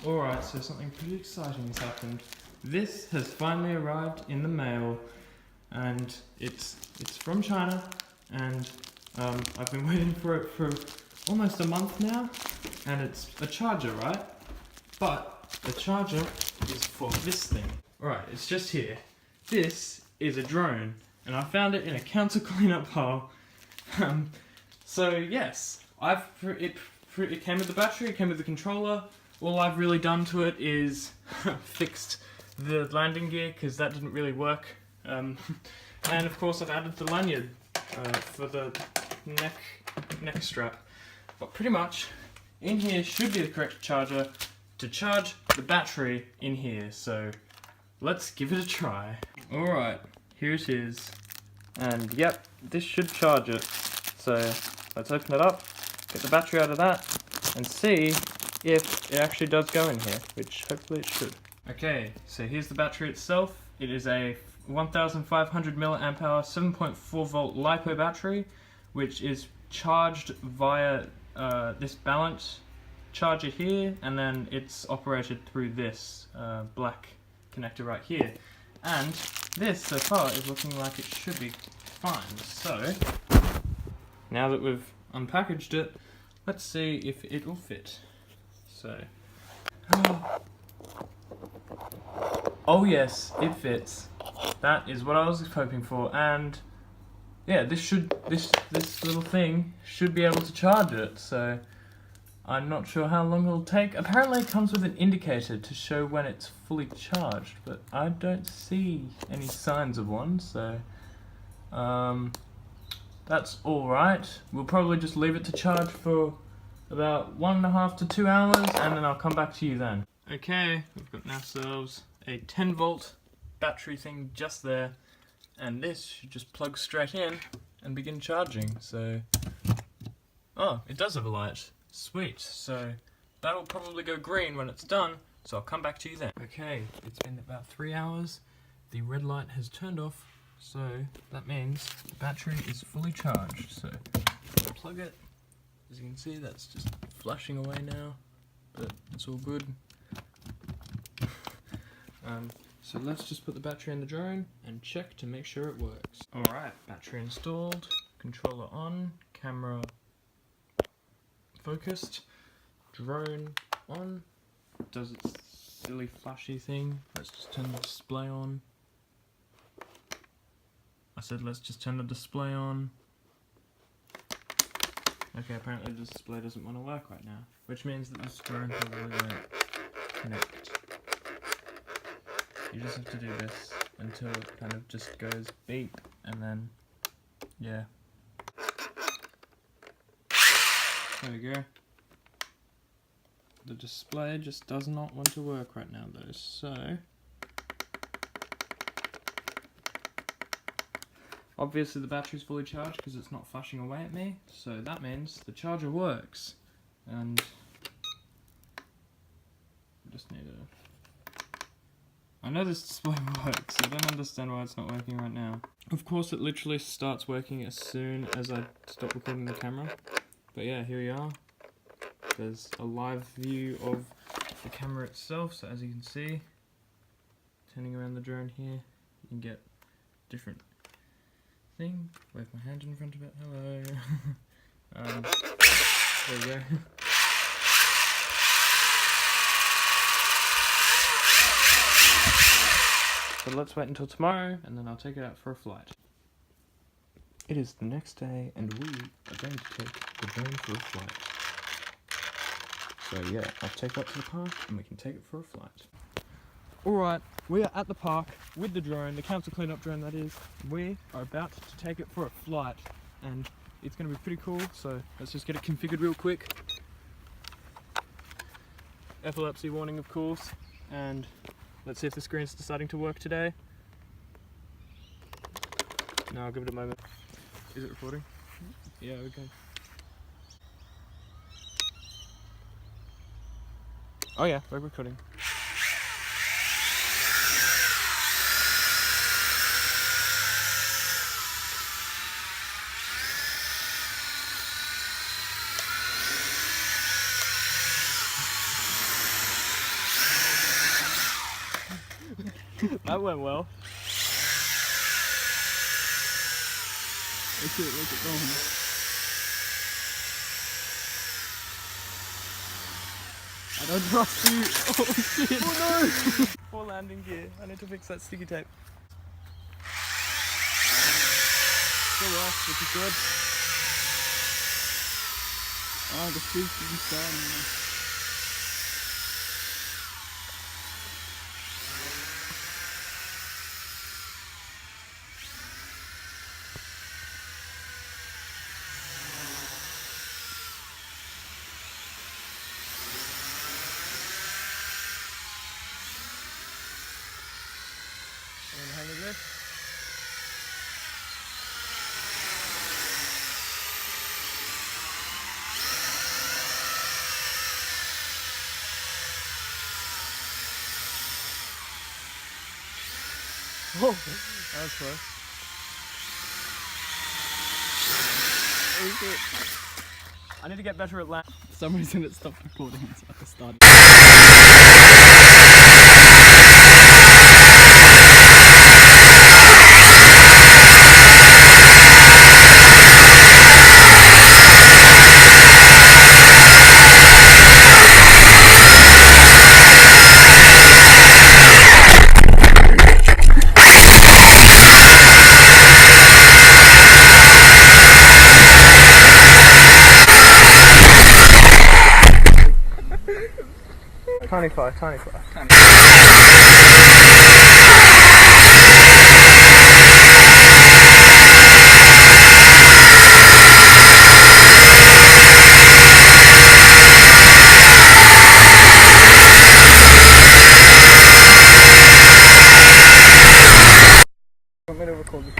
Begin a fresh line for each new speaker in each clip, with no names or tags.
Alright, so something pretty exciting has happened. This has finally arrived in the mail, and it's from China, and I've been waiting for it for almost a month now, and it's a charger, right? But the charger is for this thing. Alright, it's just here. This is a drone, and I found it in a council cleanup pile. So yes, it came with the battery, it came with the controller. All I've really done to it is fixed the landing gear, because that didn't really work. And of course I've added the lanyard for the neck strap. But pretty much, in here should be the correct charger to charge the battery in here. So let's give it a try. Alright, here it is. And yep, this should charge it. So let's open it up, get the battery out of that, and see if it actually does go in here, which hopefully it should. Okay, so here's the battery itself. It is a 1500 milliamp hour 7.4 volt LiPo battery, which is charged via this balance charger here, and then it's operated through this black connector right here. And this, so far, is looking like it should be fine. So, now that we've unpackaged it, let's see if it will fit. So, oh yes, it fits. That is what I was hoping for, and yeah, this little thing should be able to charge it. So, I'm not sure how long it'll take. Apparently, it comes with an indicator to show when it's fully charged, but I don't see any signs of one. So, that's all right. We'll probably just leave it to charge for about 1.5 to 2 hours, and then I'll come back to you then. Okay, we've got ourselves a 10 volt battery thing just there, and this should just plug straight in and begin charging. So, oh, it does have a light. Sweet. So that'll probably go green when it's done, so I'll come back to you then. Okay, it's been about 3 hours. The red light has turned off, so that means the battery is fully charged. So I'll plug it. As you can see, that's just flashing away now, but it's all good. So let's just put the battery in the drone and check to make sure it works. Alright, battery installed, controller on, camera focused, drone on, does its silly flashy thing. Let's just turn the display on. I said let's just turn the display on. Okay, apparently the display doesn't want to work right now, which means that this drone probably won't connect. You just have to do this until it kind of just goes beep, and then, yeah. There we go. The display just does not want to work right now though, so obviously the battery's fully charged because it's not flashing away at me, so that means the charger works. And I just need I know this display works, I don't understand why it's not working right now. Of course it literally starts working as soon as I stop recording the camera. But yeah, here we are. There's a live view of the camera itself, so as you can see, turning around the drone here, you can get different thing. Wave my hand in front of it, hello. There we go. So let's wait until tomorrow, and then I'll take it out for a flight. It is the next day, and we are going to take the drone for a flight. So yeah, I'll take it up to the park, and we can take it for a flight. Alright, we are at the park with the drone, the council cleanup drone that is. We are about to take it for a flight, and it's going to be pretty cool, so let's just get it configured real quick. Epilepsy warning, of course, and let's see if the screen's deciding to work today. No, I'll give it a moment. Is it recording? Yeah, okay. Oh yeah, we're recording.
That went well.
Look it going. I don't trust you. Oh shit.
Oh no! Poor landing gear. I need to fix that sticky tape. Still off, which is good.
Oh, the fish is starting.
On the hang of this. Oh, that was close. I need to get better at land.
For some reason it stopped recording at the start.
Tiny fly. Want me to record this?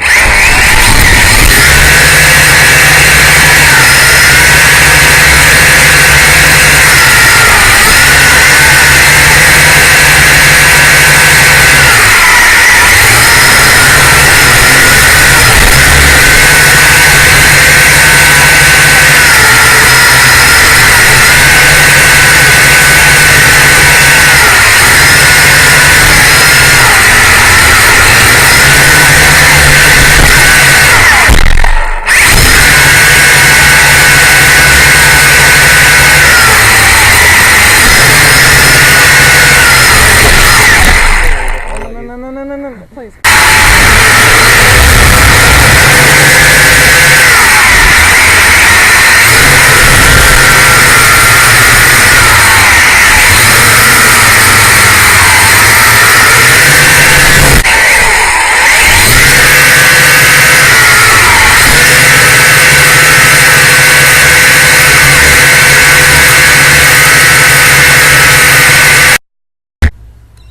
No, please.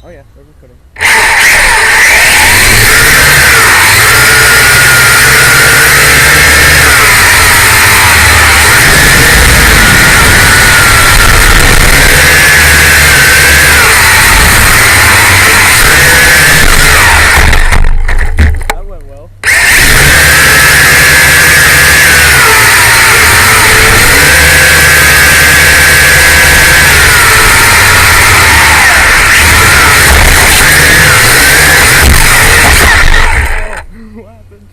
Oh yeah, we're recording. That went well. What happened?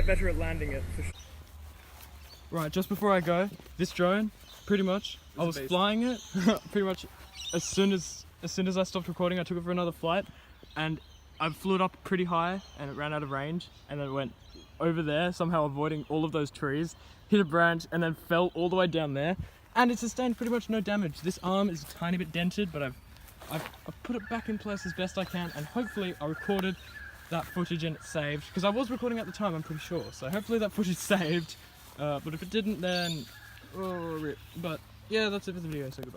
Better at landing it for sure. Right, just before I go, this drone, pretty much, I was flying it, pretty much as soon as I stopped recording, I took it for another flight, and I flew it up pretty high, and it ran out of range, and then it went over there, somehow avoiding all of those trees, hit a branch, and then fell all the way down there, and it sustained pretty much no damage. This arm is a tiny bit dented, but I've put it back in place as best I can, and hopefully I recorded that footage and it's saved. Because I was recording at the time, I'm pretty sure. So hopefully that footage saved. But if it didn't, then... oh, rip. But yeah, that's it for the video, so goodbye.